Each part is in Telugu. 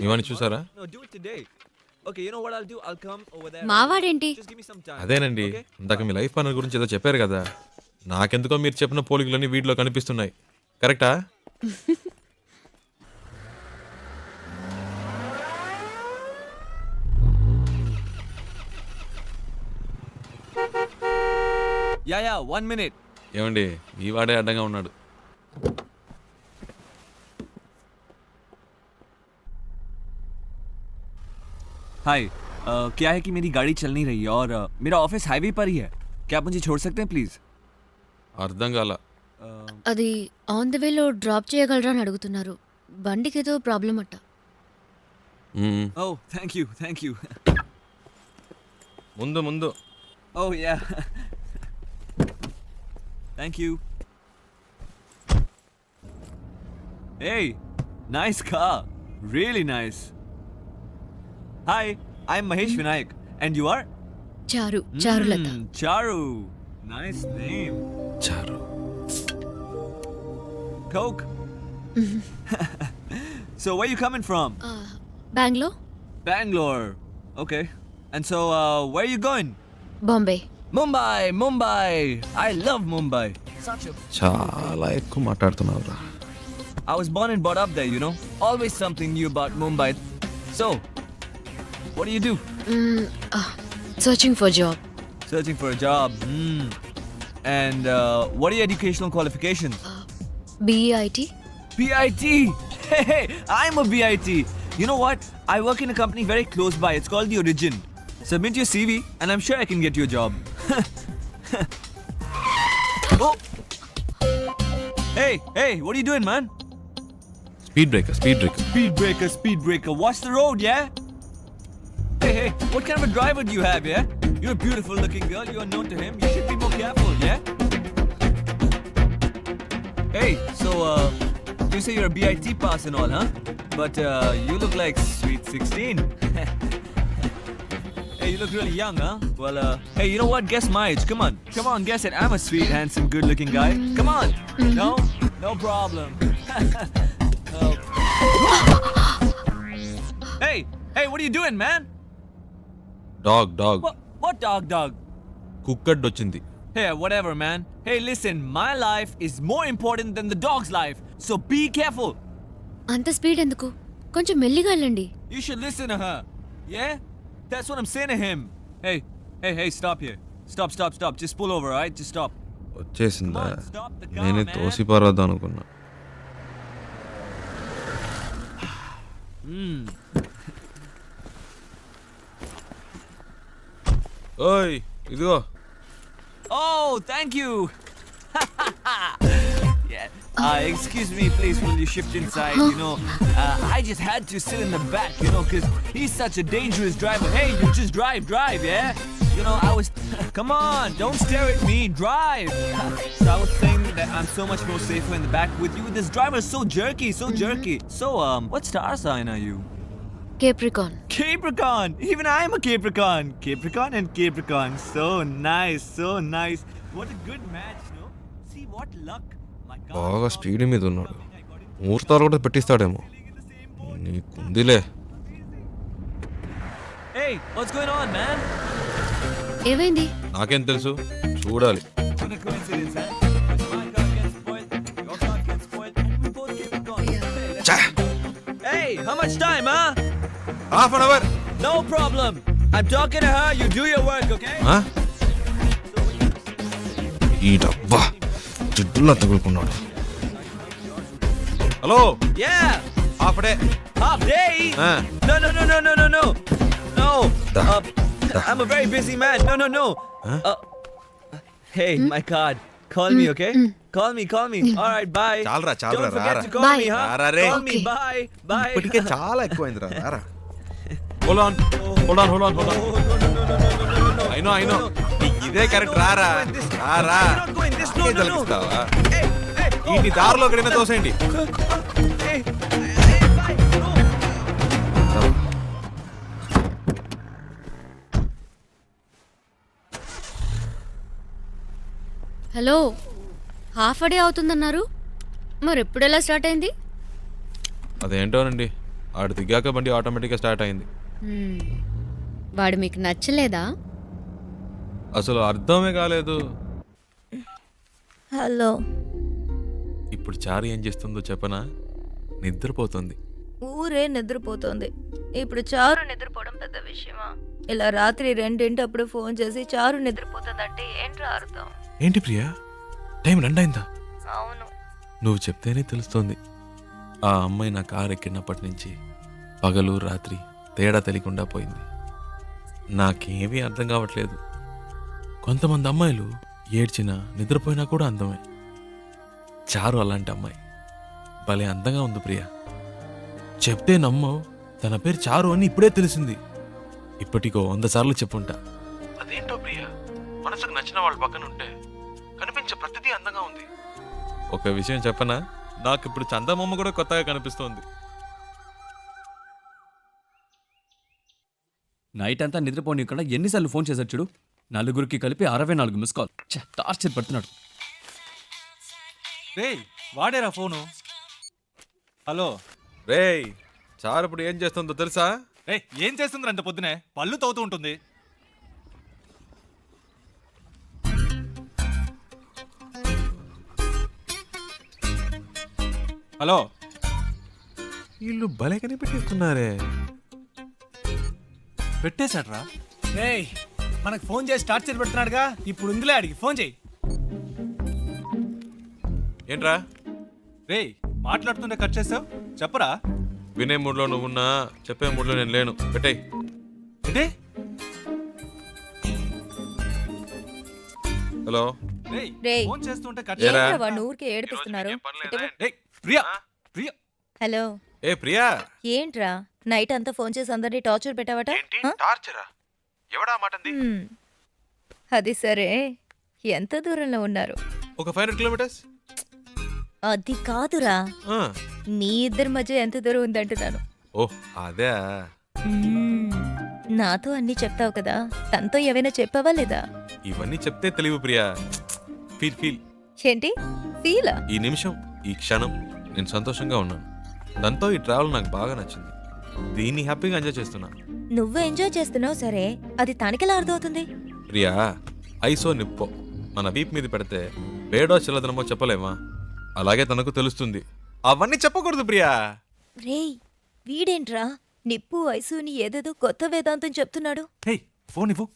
ఇవన్నీ చూసారా? No, do it today. Okay, you know what I'll do? I'll come over there. మావాడేంటి? Just give me some time. అదేనండి, Okay? ఇందాక మీ లైఫ్ పార్ట్నర్ గురించి ఏదో చెప్పారు కదా, నాకెందుకో మీరు చెప్పిన పోలికలన్నీ వీటిలో కనిపిస్తున్నాయి. కరెక్టా? Yeah, 1 minute. ఏమండి, ఈ వాడే అడ్డంగా ఉన్నాడు. हाय क्या है कि मेरी गाड़ी चल नहीं रही है और मेरा ऑफिस हाईवे पर ही है. क्या आप मुझे छोड़ सकते हैं प्लीज? అర్థం కాల. అది ఆన్ ద వేలో డ్రాప్ చేయగలరా అని అడుగుతున్నారు. బండికి ఏదో ప్రాబ్లం అట్ట. Oh thank you. ముందు ముందు. Oh yeah. Thank you. Hey, nice car. Really nice. Hi, I'm Mahesh Vinayak. And you are? Charulata. Charu. Nice name. చారు. Coke? So, where you coming from? Bengaluru, Bangalore. Okay. And so, where are you going? Bombay. Mumbai. I love Mumbai. Such a... చాలా ఎక్కువ మాట్లాడుతున్నావురా. I was born and brought up there, you know. Always something new about Mumbai. So, what do you do? Searching for job. Searching for a job. And what are your educational qualifications? BIT. BIT. Hey, I'm a BIT. You know what? I work in a company very close by. It's called The Origin. Submit your CV and I'm sure I can get you a job. Oh. Hey, what are you doing, man? Speed breaker. Speed breaker. Watch the road, yeah? Hey, what kind of a driver do you have, yeah? You're a beautiful looking girl. You're known to him. You should be more careful, yeah? Hey, so, you say you're a BIT pass and all, huh? But, you look like sweet 16. Hey, you look really young, huh? Well, hey, you know what? Guess my age. Come on, guess it. I'm a sweet, handsome, good-looking guy. Come on. No problem. Oh. Hey, what are you doing, man? Dog. What dog? Cooked వచ్చింది. Hey, whatever, man. Hey, listen, my life is more important than the dog's life. So be careful. అంత స్పీడ్ ఎందుకు? కొంచెం మెల్లిగా వెళ్ళండి. You should listen to her. Yeah? That's what I'm saying to him. Hey, stop here. Stop. Just pull over, alright? Just stop. వచ్చేసిందా? Come on, stop the car, నేనే man. తోసిపారద్దాం అనుకున్నా. ఓయ్, ఇదిగో. Oh, thank you. Yeah. Excuse me, please, will you shift inside? You know, I just had to sit in the back, you know, because he's such a dangerous driver. Hey, you just drive, yeah? You know, I was... Come on, don't stare at me, drive. So I was saying that I'm so much more safer in the back with you. This driver is so jerky. So, what star sign are you? Capricorn. Capricorn! Even I'm a Capricorn. Capricorn and Capricorn. So nice. What a good match, no? See what luck. My God. బాగా స్పీడ్ మీద ఉన్నాడు. ముహూర్తాలు కూడా పెట్టిస్తాడేమో. నీకుందిలే. Hey, what's going on, man? ఏమైంది? నాకేం తెలుసు, చూడాలి. What a coincidence, huh? My car gets spoiled, your car gets spoiled, and we both Capricorn. Hey, how much time, huh? Half an hour. No problem. I'm talking to her. You do your work, okay? ఈ డబ్బా జిడ్డులా తగులుకున్నాడు. Hello. Yeah. Half day. Half day? No. No. Da. I'm a very busy man. No. Hey, my God. Call me, okay? Call me. All right, bye. చాలరా Don't forget రారా. to call Bye. me, huh? రారా రే. Call me. Okay. Bye. ఇప్పటికే చాలా ఎక్కువైందిరా. రారా. Hold on. Oh, no. I know. ఇదే కరెక్ట్. రారా. You're not going this. No. తలపిస్తావా? Hey. ఈ దారిలో ఎక్కడైనా తోసేయండి. Hey, bye. No. Hello, half day అవుతుందన్నారు. మరి ఎప్పుడెలా స్టార్ట్ అయింది? అదేంటోనండి, ఆడు దిగాక బండి ఆటోమేటిక్గా స్టార్ట్ అయింది. హ్మ్. వాడు మీకు నచ్చలేదా? అసలు అర్థమే కాలేదు. హలో. ఇప్పుడు చారు ఏం చేస్తుందో చెప్పనా? నిద్రపోతుంది. ఊరే నిద్రపోతోంది. ఇప్పుడు చారు నిద్రపోవడం పెద్ద విషయమా? ఇలా రాత్రి 2 ఫోన్ చేసి చారు నిద్రపోతుందంటే ఏంట్రా అర్థం? ఏంటి ప్రియా, టైం 2 అయిందా? అవును. నువ్వు చెప్తేనే తెలుస్తోంది. ఆ అమ్మాయి నా కారు ఎక్కినప్పటి నుంచి పగలు రాత్రి తేడా తెలియకుండా పోయింది. నాకేమీ అర్థం కావట్లేదు. కొంతమంది అమ్మాయిలు ఏడ్చినా నిద్రపోయినా కూడా అందమే. చారు అలాంటి అమ్మాయి. భలే అందంగా ఉంది ప్రియా. చెప్తే నమ్మవు, తన పేరు చారు అని ఇప్పుడే తెలిసింది. ఇప్పటికో 100 సార్లు చెప్పుంటా. అదేంటో ప్రియా, మనసుకు నచ్చిన వాళ్ళ పక్కన ఉంటే కనిపించే ప్రతిదీ అందంగా ఉంది. ఒక విషయం చెప్పనా, నాకు ఇప్పుడు చందమామ కూడా కొత్తగా కనిపిస్తోంది. నైట్ అంతా నిద్రపోనీయకుండా ఎన్నిసార్లు ఫోన్ చేశాడు చూడు. నలుగురికి కలిపి 64 మిస్ కాల్. టార్చర్ పెడుతున్నాడు. రేయ్ వాడేరా ఫోను. హలో. రేయ్, చారు ఇప్పుడు ఏం చేస్తుందో తెలుసా? రే ఏం చేస్తుందిరా అంత పొద్దునే? పళ్ళు తవ్వుతూ ఉంటుంది. హలో. వీళ్ళు భలే కనిపెట్టేస్తున్నారే. పెట్టేశాడ్రా. రేయ్, మనకు ఫోన్ చేసి టార్చర్ పెడుతున్నాడుగా, ఇప్పుడు ఉందిలే అడిగి ఫోన్ చేయి. ఏంట్రా రేయ్ మాట్లాడుతుంటే కట్ చేసావు, చెప్పరా. వినే మూడ్లో నువ్వున్నా, చెప్పే మూడ్లో నేను లేను. పెట్టేయ్. ఏంటి? హలో. రేయ్, ఫోన్ చేస్తుంటే కట్ ఏరా? ఏంట్రా వాడిని ఊరికే ఏడిపిస్తున్నారు? రేయ్ ప్రియా, ప్రియా. హలో. ఏ ప్రియా. ఏంట్రా నైట్ అంతా ఫోన్ చేసి అందరినీ టార్చర్ పెట్టావట? టార్చరా? ఎవడా మాటంది? అది సరే, ఎంత దూరంలో ఉన్నారు? ఒక 500 కిలోమీటర్స్. అది కాదురా, మీ ఇద్దరి మధ్య ఎంత దూరం ఉందంటున్నాను. ఓ అదే. నాతో అన్ని చెప్తావు కదా, తనతో ఏవైనా చెప్పావా లేదా? ఇవన్నీ చెప్తే తెలివి ప్రియా. Feel feel. ఏంటి ఫీలా? ఈ నిమిషం, ఈ క్షణం నేను సంతోషంగా ఉన్నాను. దాంతో ఈ ట్రావెల్ నాకు బాగా నచ్చింది. దీన్ని హ్యాపీగా ఎంజాయ్ చేస్తున్నా. నువ్వు ఎంజాయ్ చేస్తున్నావు సరే, అది తనకెలా అర్థమవుతుంది? ప్రియా, ఐసో నిప్పో మన వీప్ మీద పెడితే వేడో చిల్లదనమో చెప్పలేమా? అలాగే తనకు తెలుస్తుంది. అవన్నీ చెప్పకూడదు ప్రియా. రేయ్, వీడేంట్రా నిప్పు ఐసుని ఏదేదో కొత్త వేదాంతం చెప్తున్నాడు. హే ఫోన్ ఇవ్వు.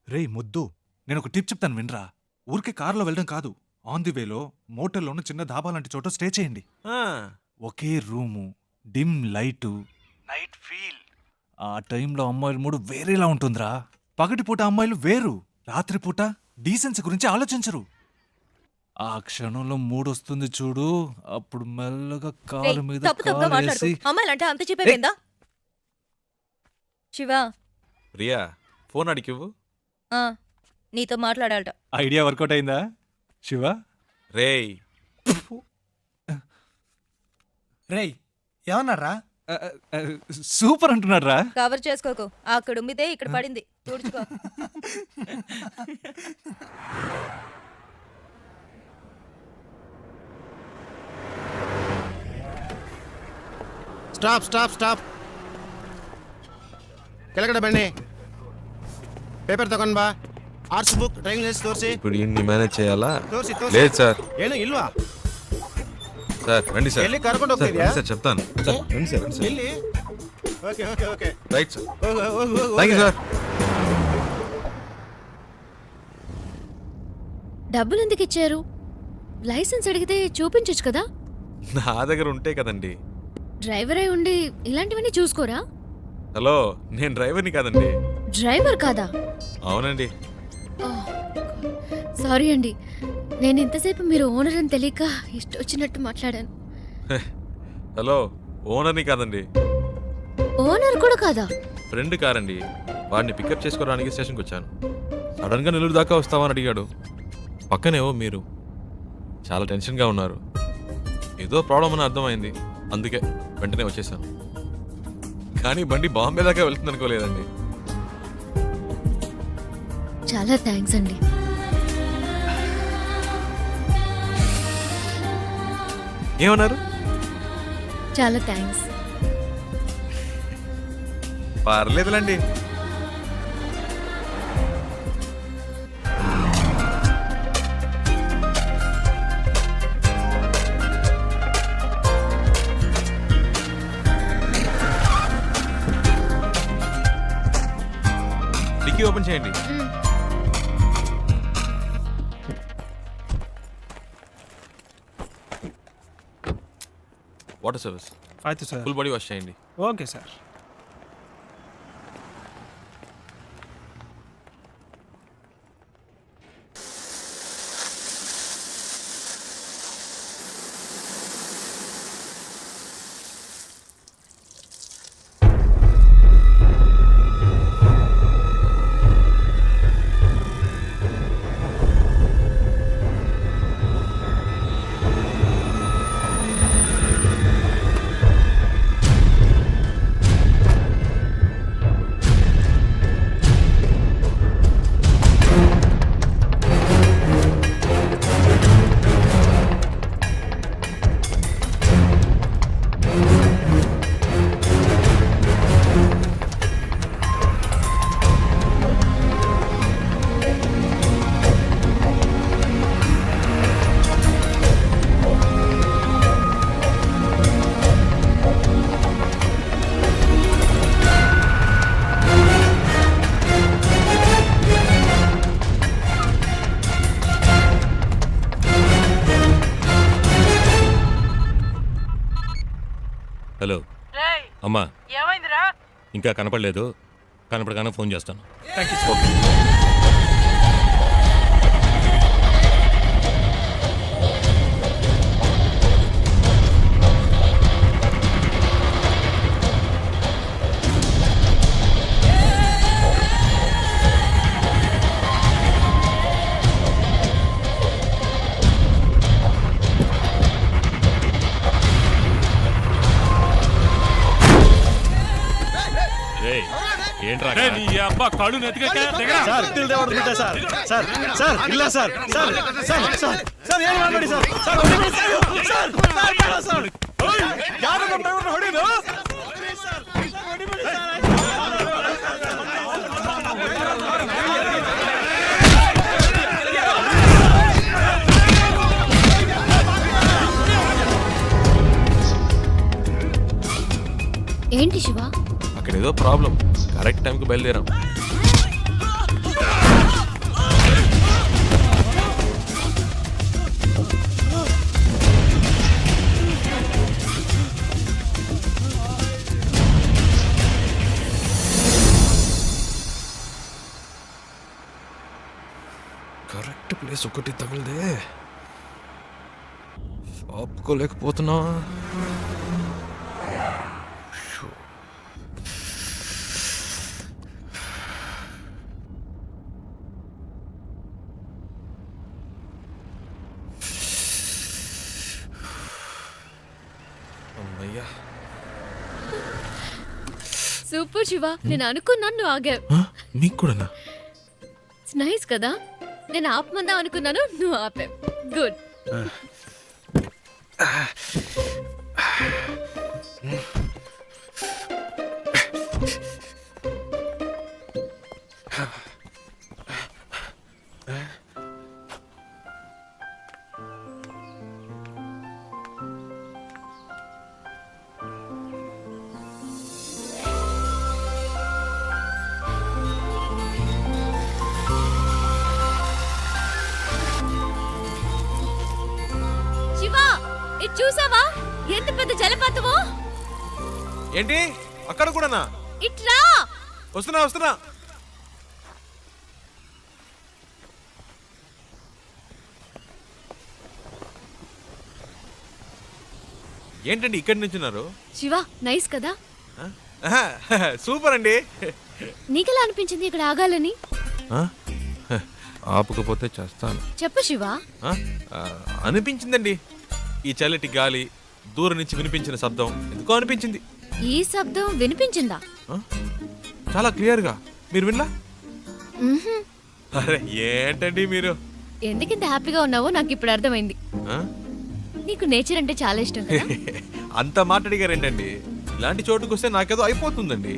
రేయ్ ముద్దు, నేను ఒక టిప్ చెప్తాను వినరా. ఊరికే కారులో వెళ్ళడం కాదు, ఆన్ ది వేలో మోటల్లోనూ చిన్న ధాబా లాంటి చోట స్టే చేయండి. ఒకే room, dim light, night feel. ఆ టైంలో అమ్మాయిల మూడు వేరేలా ఉంటుందిరా. పగటిపూట అమ్మాయిలు వేరు, రాత్రిపూట డీసెన్సీ గురించి ఆలోచించరు. ఆ క్షణంలో మూడొస్తుంది చూడు, అప్పుడు మెల్లగా కాలు మీద కాలేసి. అమ్మాయిలంటే అంత చెప్పేదా? శివా. ప్రియా, ఫోన్ అడిగివ్వు. నీతో మాట్లాడాలట. ఐడియా వర్కౌట్ అయిందా శివ? రేయ్. రేయ్, ఏమన్నారా? సూపర్ అంటున్నాడు రా. కవర్ చేసుకోకు, అక్కడ ఉమ్మితే ఇక్కడ పడింది, తుడుచుకో. Stop stop stop. ಕೆಳಗಡೆ ಬನ್ನಿ. ಪೇಪರ್ ತಗೊಂಡ್ ಬಾ. ಆರ್ಟ್ಸ್ ಬುಕ್, ಡ್ರಾಯಿಂಗ್ ಲಿಸ್ಟ್ ತೋರಿಸಿ. ఇప్పుడు ఇన్ని మేనేజ్ చేయాలా? ತೋರಿಸಿ లేదు సార్. ಏನು ಇಲ್ವಾ? సార్ రండి సార్. ಎಲ್ಲಿ ಕರ್ಕೊಂಡು సార్, ಹೋಗ್ತಿದ್ಯಾ? రండి సార్ చెప్తాను. సార్ రండి సార్, రండి సార్. ಎಲ್ಲಿ? Okay okay okay. Right sir. ಹೋಗು ಹೋಗು ಹೋಗು. Thank you sir. డబ్బులు ఎందుకు ఇచ్చారు? లైసెన్స్ అడిగితే చూపించొచ్చు కదా. నా దగ్గర ఉంటే కదండి. డ్రైవర్ అయి ఉండి ఇలాంటివన్నీ చూసుకోరా? హలో, నేను డ్రైవర్ని కాదండి. డ్రైవర్ కాదా? అవునండి. సారీ అండి, నేను ఇంతసేపు మీరు ఓనర్ అని తెలియక ఇష్టం వచ్చినట్టు మాట్లాడాను. హలో, ఓనర్ని కాదండి. ఓనర్ కూడా కాదా? ఫ్రెండ్ కారండి. వాడిని పికప్ చేసుకోవడానికి స్టేషన్కి వచ్చాను. సడన్గా నెల్లూరు దాకా వస్తామని అడిగాడు. పక్కనేవో మీరు చాలా టెన్షన్గా ఉన్నారు. ఏదో ప్రాబ్లం అని అర్థమైంది, అందుకే వెంటనే వచ్చేసాను. కానీ బండి బాంబే దాకా వెళ్తుంది అనుకోలేదండి. చాలా థ్యాంక్స్ అండి. ఏమన్నారు? చాలా థ్యాంక్స్. పర్లేదులండి. డిక్కీ ఓపెన్ చేయండి. వాటర్ సర్వీస్ అయితే సార్ ఫుల్ బాడీ వాష్ చేయండి. Okay sir. హలో అమ్మా, ఇంకా కనపడలేదు. కనపడగానే ఫోన్ చేస్తాను. ఏంట్రా అబ్బా కాళ్ళు నెత్తిగా సార్ సార్ సార్ సార్ ಇಲ್ಲ sir sir sir sir sir ಏನು ಮಾಡಬೇಡಿ సార్ సార్ సార్ సార్ ಯಾರು ನಮ್ಮ ಡ್ರೈವರ್ನ ಹೊಡೆಯೋದು ఏంటి శివ? అక్కడ ఏదో ప్రాబ్లం. కరెక్ట్ టైంకి బయలుదేరాం. కరెక్ట్ ప్లేస్ ఒకటి తగిలిదే. ఆపుకోలేకపోతున్నా. సూపర్ శివ, నేను అనుకున్నాను నువ్వు ఆగావు. మీకు కూడానా? ఇట్స్ నైస్ కదా. నేను ఆపమందాం అనుకున్నాను, నువ్వు ఆపావు. గుడ్. చూసావా ఎంత పెద్ద జలపాతమో? ఏంటి అక్కడ కూడానా? ఇట్రా. వస్తున్నా వస్తున్నా. ఏంటండి ఇక్కడి నుంచున్నారు? శివ నైస్ కదా. సూపర్ అండి. నీకెలా అనిపించింది ఇక్కడ ఆగాలని? ఆపకపోతే చేస్తాను. చెప్పు శివ. అనిపించిందండి. ఈ చల్లటి గాలి, దూరం నుంచి వినిపించిన శబ్దం ఎందుకో అనిపించింది. ఈ శబ్దం వినిపించిందా? చాలా క్లియర్ గా. మీరు విన్నా? అరే ఏంటండి మీరు ఎందుకింత హ్యాపీగా ఉన్నావో నాకు ఇప్పుడు అర్థమైంది. నీకు నేచర్ అంటే చాలా ఇష్టం కదా. అంత మాట అడిగారేంటండి? ఇలాంటి చోటుకు వస్తే నాకేదో అయిపోతుందండి.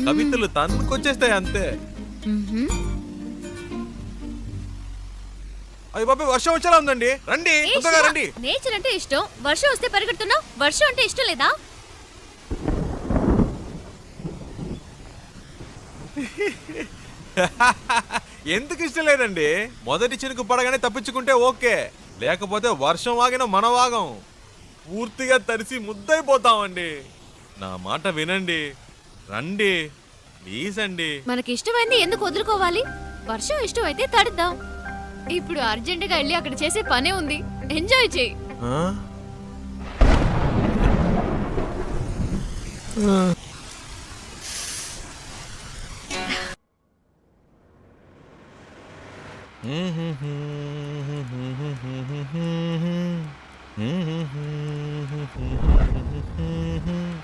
కవితలు తన్నుకొచ్చేస్తాయి అంతే. అయ్య బాబాయ్, వర్షం వచ్చేలా ఉందండి, రండి తొందరగా రండి. నేచర్ అంటే ఇష్టం, వర్షం వస్తే పరిగెడుతున్నావు. వర్షం అంటే ఇష్టం లేదా? ఎందుకు ఇష్టం లేదండి? మొదటి చినుకు పడగానే తప్పించుకుంటే ఓకే, లేకపోతే వర్షం వాగిన మన వాగం పూర్తిగా తడిసి ముద్దైపోతామండి. నా మాట వినండి, రండి ప్లీజ్ అండి. మనకి ఇష్టమైంది ఎందుకు వదులుకోవాలి? వర్షం ఇష్టం అయితే తడుద్దాం. ఇప్పుడు అర్జెంటుగా వెళ్ళి అక్కడ చేసే పనే ఉంది, ఎంజాయ్ చేయి.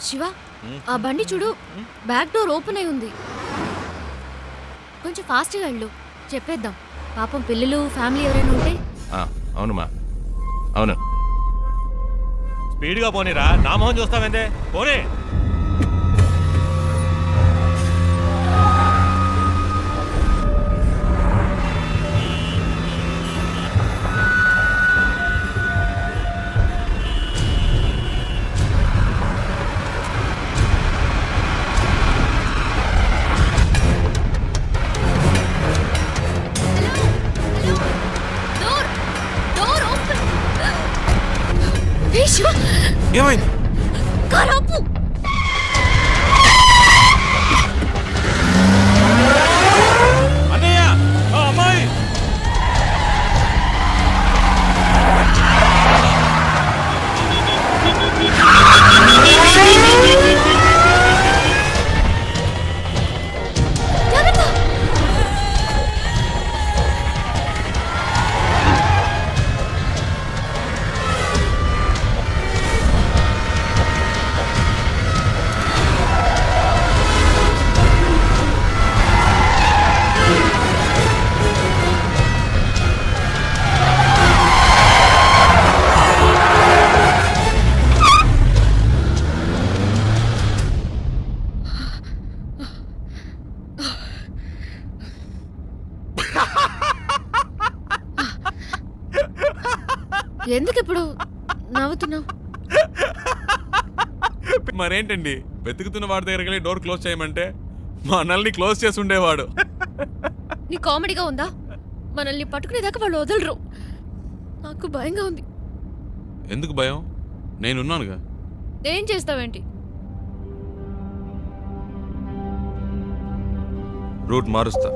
శివ, ఆ బండి చూడు, బ్యాక్ డోర్ ఓపెన్ అయి ఉంది. కొంచెం ఫాస్ట్గా వెళ్ళు, చెప్పేద్దాం. పాపం పిల్లలు ఫ్యామిలీ ఎవరైనా ఉంటే. అవునమ్మా, అవును. స్పీడ్గా పోనీరా, నా మొహం చూస్తావేందే, పోనీ. ఏమైంది? కారాపు. అన్నయ్య, అమ్మాయి. ఎందుకు ఇప్పుడు నవ్వుతున్నావు? మరేంటండి, వెతుకుతున్న వాడి దగ్గరికి వెళ్ళి డోర్ క్లోజ్ చేయమంటే మనల్ని క్లోజ్ చేసి ఉండేవాడు. నీ కామెడీగా ఉందా? మనల్ని పట్టుకునేదాకా వాళ్ళు వదలరు. నాకు భయంగా ఉంది. ఎందుకు భయం? నేనున్నానుగా. ఏం చేస్తావేంటి? రూట్ మారుస్తా.